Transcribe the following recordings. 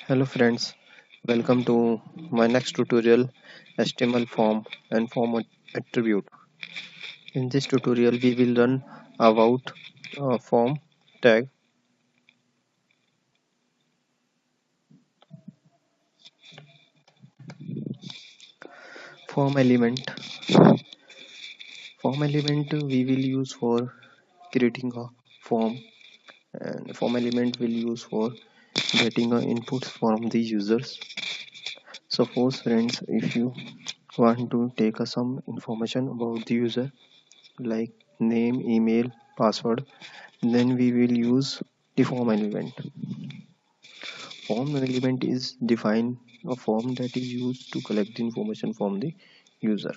Hello friends, welcome to my next tutorial HTML form and form attribute. In this tutorial we will learn about form tag, form element. Form element we will use for creating a form, and form element will use for getting inputs from the users. Suppose friends, if you want to take some information about the user like name, email, password, then we will use the form element. Form element is define a form that is used to collect the information from the user.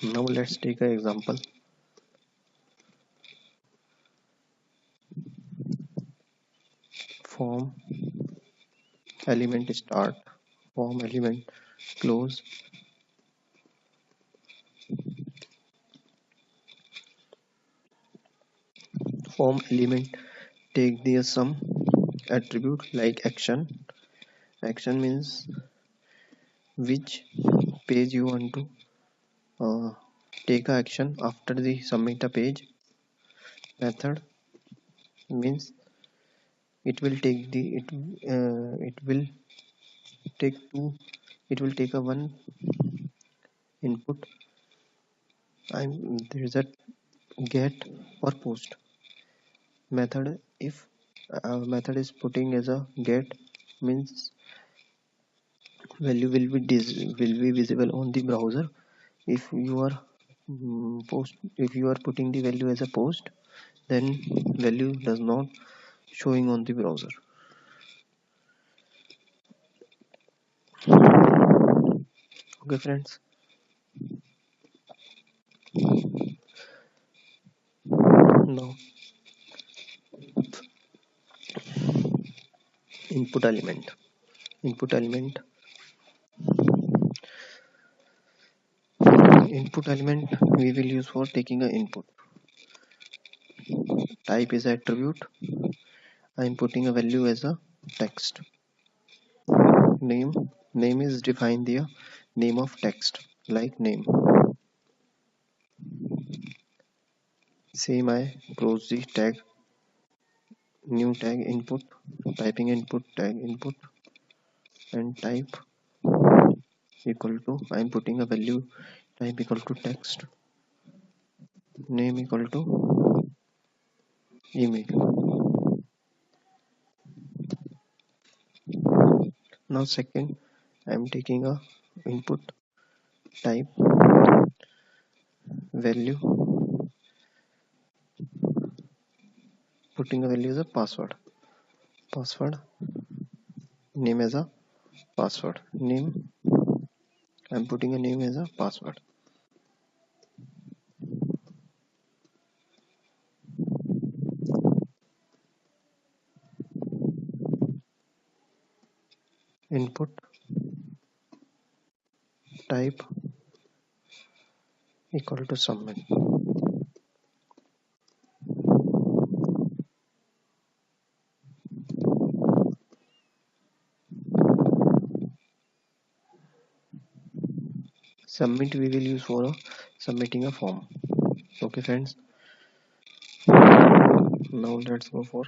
Now let's take an example. Form element start, form element close, form element take the some attribute like action. Action means which page you want to take a action after the submit a page. Method means it will take two, it will take a one input. There is a get or post method. If method is putting as a get, means value will be visible on the browser. If you are if you are putting the value as a post, then value does not showing on the browser. Okay friends, now input element. Input element we will use for taking a input. Type is attribute. I am putting a value as a text. Name is defined the name of text like name. Same, I close the tag, new tag input, typing input tag input, and type equal to, I am putting a value type equal to text, name equal to email. Now second, I am taking a input type value, putting a value as a password, name as a password, name, I'm putting a name as a password. Input type equal to submit. Submit we will use for submitting a form. Okay friends, now let's go for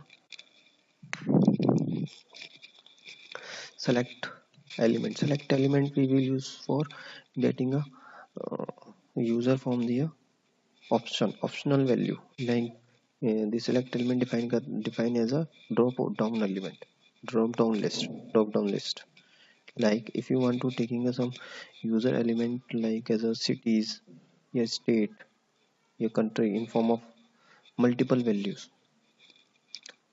select element. Select element we will use for getting a user from the optional value like the select element define as a down element, drop down list. Like if you want to taking some user element like as a cities, your state, your country in form of multiple values.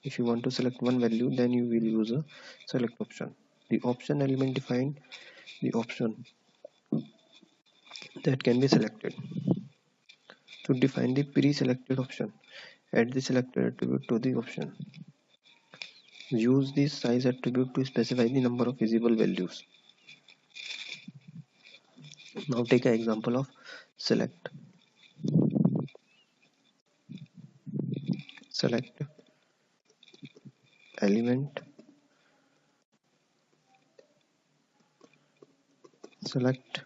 If you want to select one value, then you will use a select option. The option element define the option that can be selected. To define the pre-selected option, add the selected attribute to the option. Use the size attribute to specify the number of visible values. Now take an example of select element, select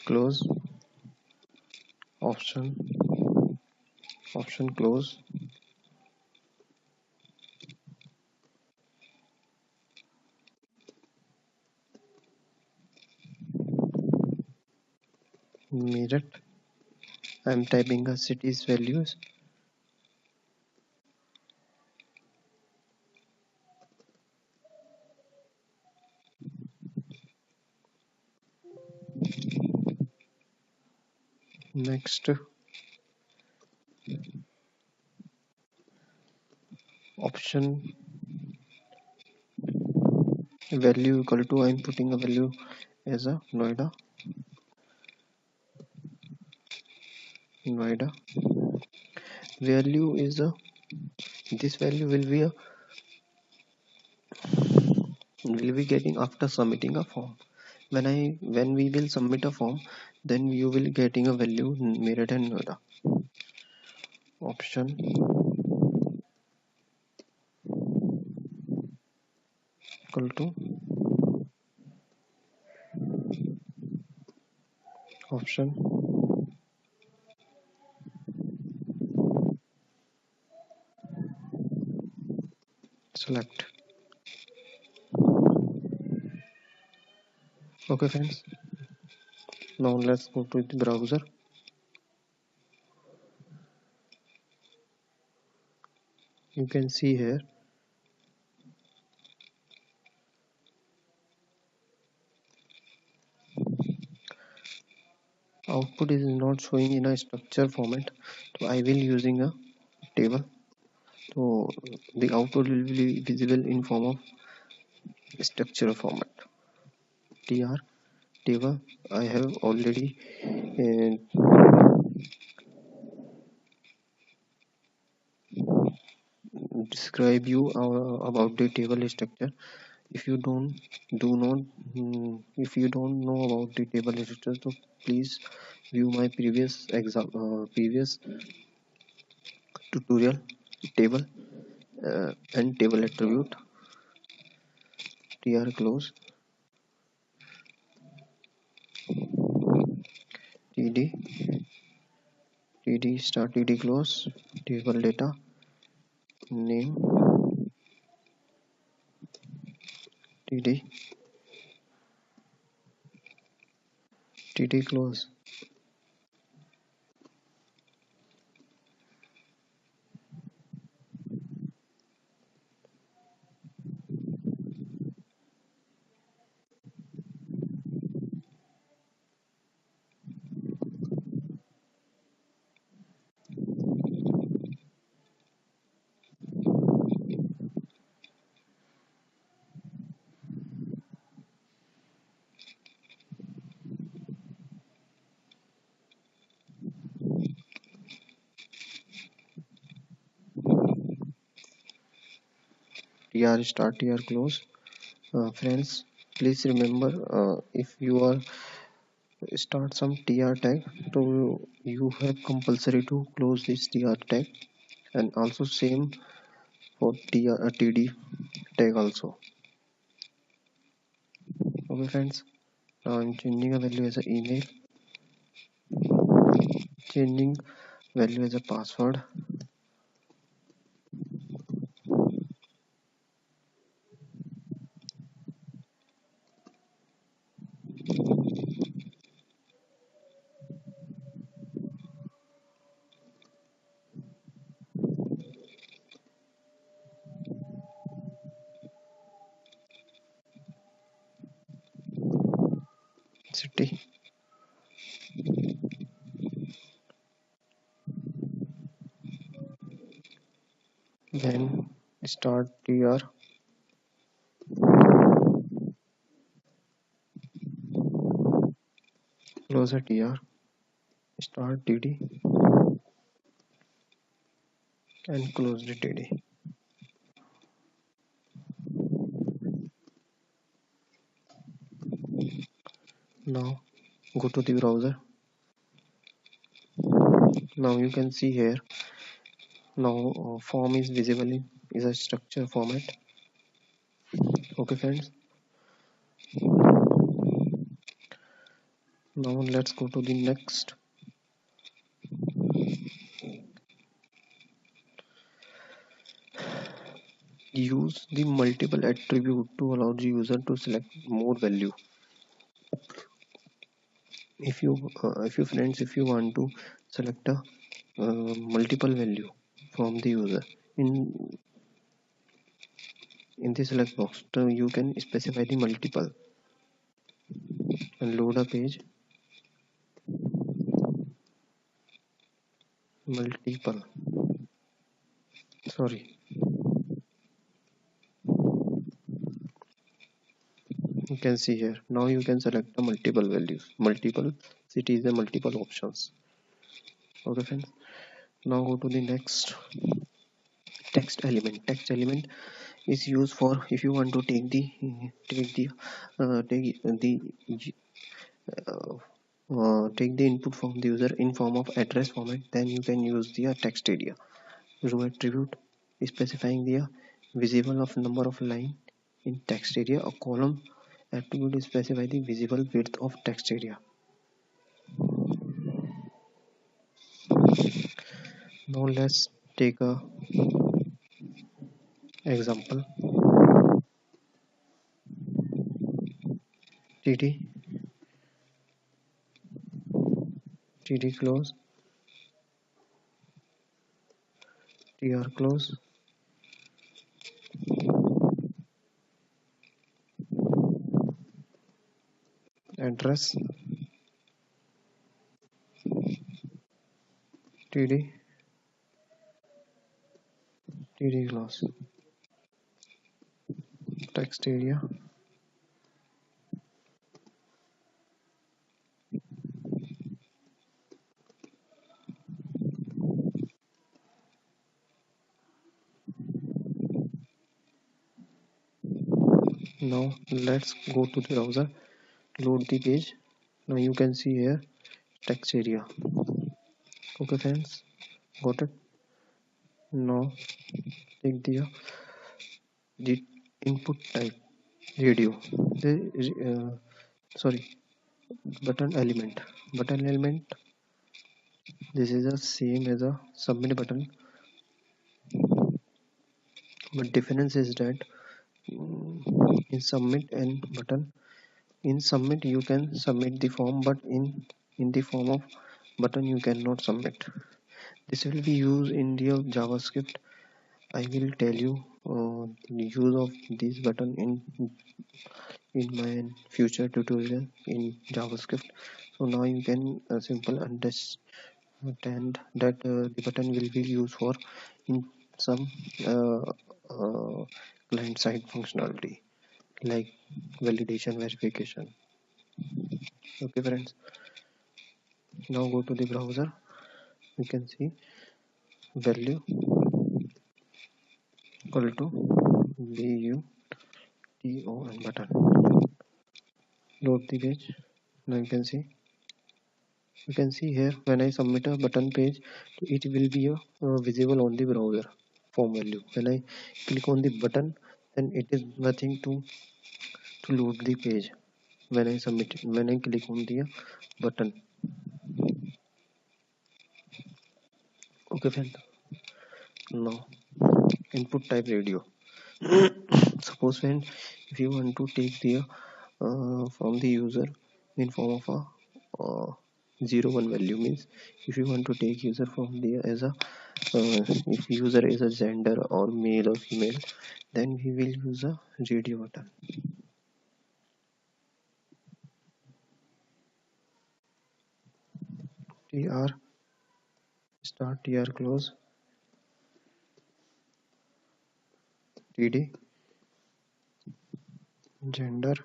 close, option close, mirror. I'm typing a city's values. Next, option value equal to, I'm putting a value as a Noida. Value is a, this value will be getting after submitting a form. When we will submit a form, then you will getting a value Meerut and Noida. Option equal to, option select. Okay friends, now let's go to the browser. You can see here output is not showing in a structure format, so I will using a table. So the output will be visible in form of structure format. Tr table I have already describe you about the table structure. If you if you don't know about the table structure, so please view my previous tutorial table and table attribute. Tr close, td start, td close, table data name, td close. Tr start, tr close. Friends, please remember, if you are start some tr tag, so you have compulsory to close this tr tag, and also same for td tag also. Okay friends, now I'm changing a value as an email, changing value as a password, city, then start tr, close a tr, start td and close the td. Now go to the browser. Now you can see here, now form is visible is a structure format. Okay friends, now let's go to the next. Use the multiple attribute to allow the user to select more value. If you want to select a multiple value from the user in the select box, so you can specify the multiple and load a page. Multiple, sorry, you can see here. Now you can select the multiple values, multiple cities and multiple options. Okay friends, now go to the next. Text element is used for if you want to take the input from the user in form of address format. Then you can use the text area. Row attribute specifying the visible of number of line in text area. A column attribute specify the visible width of text area. Now let's take a example. td close, tr close, address, td close, text area. Now let's go to the browser, load the page. Now you can see here text area. Okay friends, got it. Now take the input type radio, the sorry, button element. This is the same as a submit button, but difference is that in submit and button, in submit you can submit the form, but in the form of button you cannot submit. This will be used in the JavaScript. I will tell you the use of this button in my future tutorial in JavaScript. So now you can simple understand that the button will be used for in some uh, uh, client side functionality like validation, verification. Okay friends, now go to the browser. You can see value equal to button, load the page. Now you can see here when I submit a button page, it will be visible on the browser form value. When I click on the button, then it is nothing to load the page. When I submit it, when I click on the button. Okay friend, now input type radio. Suppose when if you want to take the from the user in form of a 0 1 value, means if you want to take user from the as a if user is a gender or male or female, then we will use a radio button. tr start, tr close, td gender,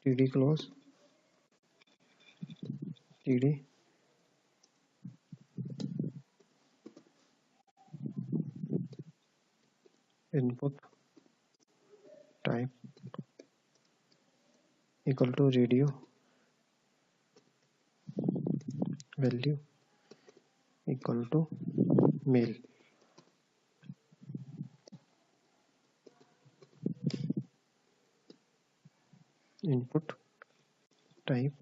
td close, td input type equal to radio value equal to male. input type.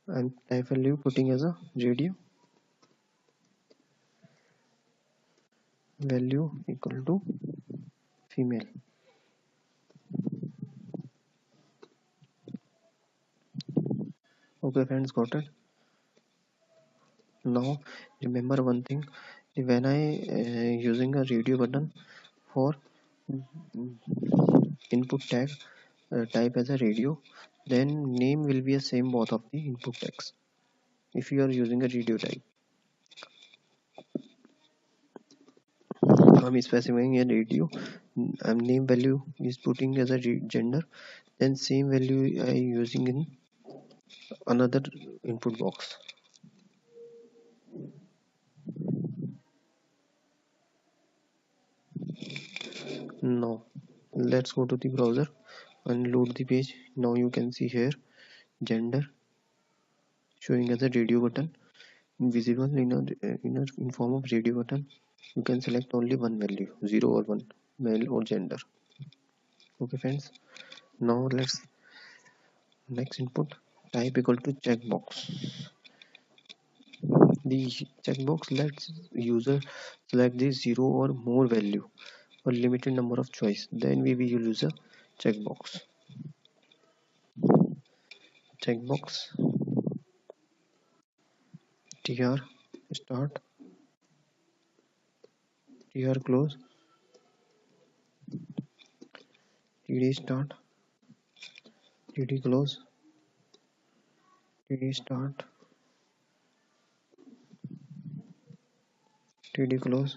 And type value putting as a radio, value equal to female. Okay friends, got it. Now remember one thing, when I using a radio button for input tag type as a radio, then name will be the same both of the input tags. If you are using a radio type, I'm specifying a radio, name value is putting as a gender, then same value I using in another input box. Now let's go to the browser and load the page. Now you can see here gender showing as a radio button, visible in form of radio button. You can select only one value, 0 or 1, male or gender. Okay friends, now let's next input type equal to checkbox. The checkbox lets user select the 0 or more value or limited number of choice. Then we will use a checkbox. Checkbox tr start, tr close, td start, td close, td start, td close.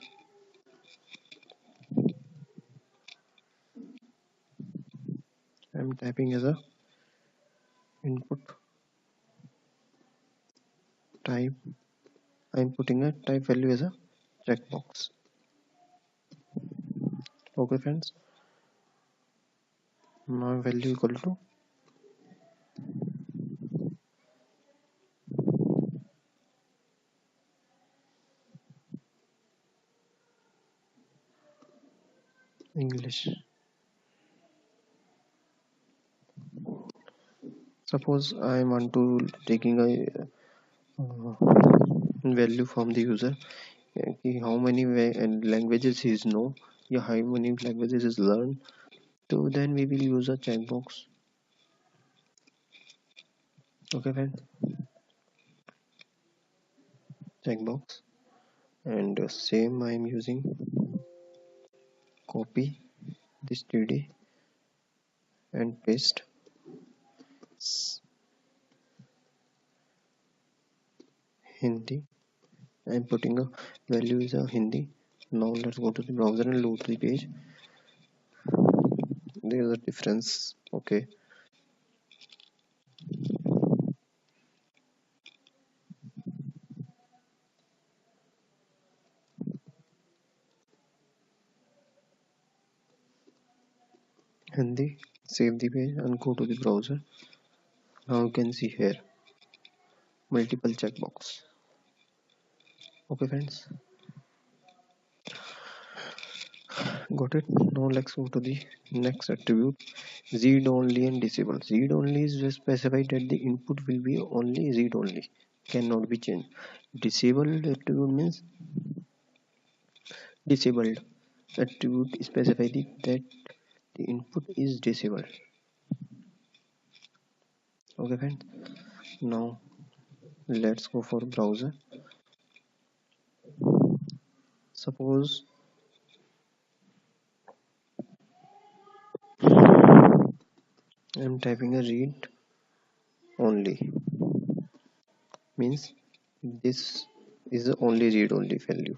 I'm typing as a input type. I'm putting a type value as a checkbox. Okay friends, now value equal to English. Suppose I want to taking a value from the user, how many languages he know, yeah, how many languages is learned. So then we will use a checkbox. Okay friend, checkbox, and same I am using copy this td and paste Hindi. I am putting a value is a Hindi. Now let's go to the browser and load the page. There is a difference. Okay, Hindi. Save the page and go to the browser. Now you can see here multiple checkbox. Okay friends, got it. Now let's go to the next attribute, read only and disable. Read only is specified that the input will be only read only, cannot be changed. Disabled attribute means disabled attribute specify that the input is disabled. Okay friends, now let's go for browser. Suppose I'm typing a read only, means this is the only read only value,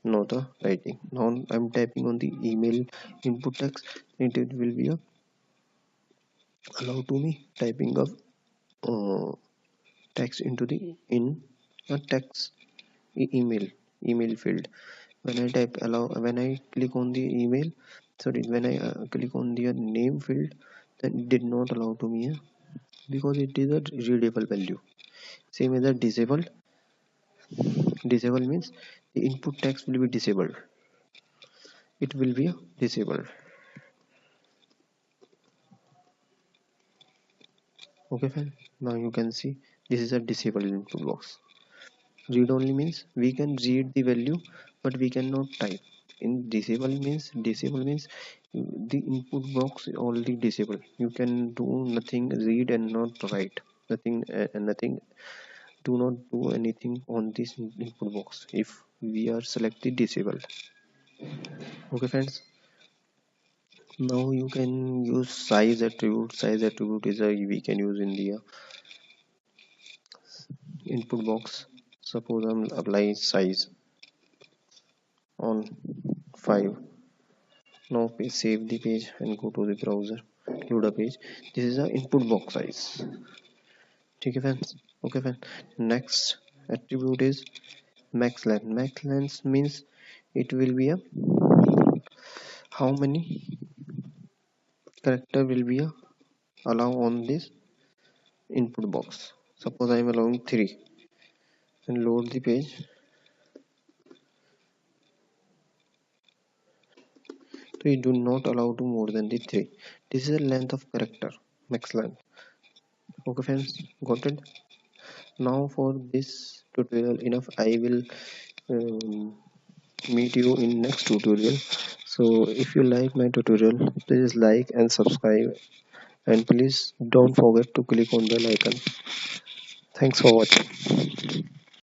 not the writing. Now I'm typing on the email input text, it will be a allow to me typing of text into the in a text email field. When I type allow, when I click on the email, sorry, when I click on the name field, then it did not allow to me because it is a readable value. Same as a disabled. Disable means the input text will be disabled. it will be disabled. Okay fine. Now you can see this is a disabled input box. Read only means we can read the value but we cannot type. In disable means the input box is already disabled. You can do nothing, read and not write. Nothing, do not do anything on this input box if we are selected disabled. Okay friends. Now you can use size attribute. Size attribute is a we can use in the input box. Suppose I'm applying size on 5. Now save the page and go to the browser, load a page. This is a input box size. Okay friends. Okay fine. Next attribute is max length. Max length means it will be a how many character will be a allow on this input box. Suppose I am allowing 3 and load the page. So you do not allow to more than the 3. This is the length of character, max length. Okay friends, got it? Now for this tutorial enough. I will um, meet you in next tutorial. So if you like my tutorial, please like and subscribe, and please don't forget to click on the icon. Thanks for watching.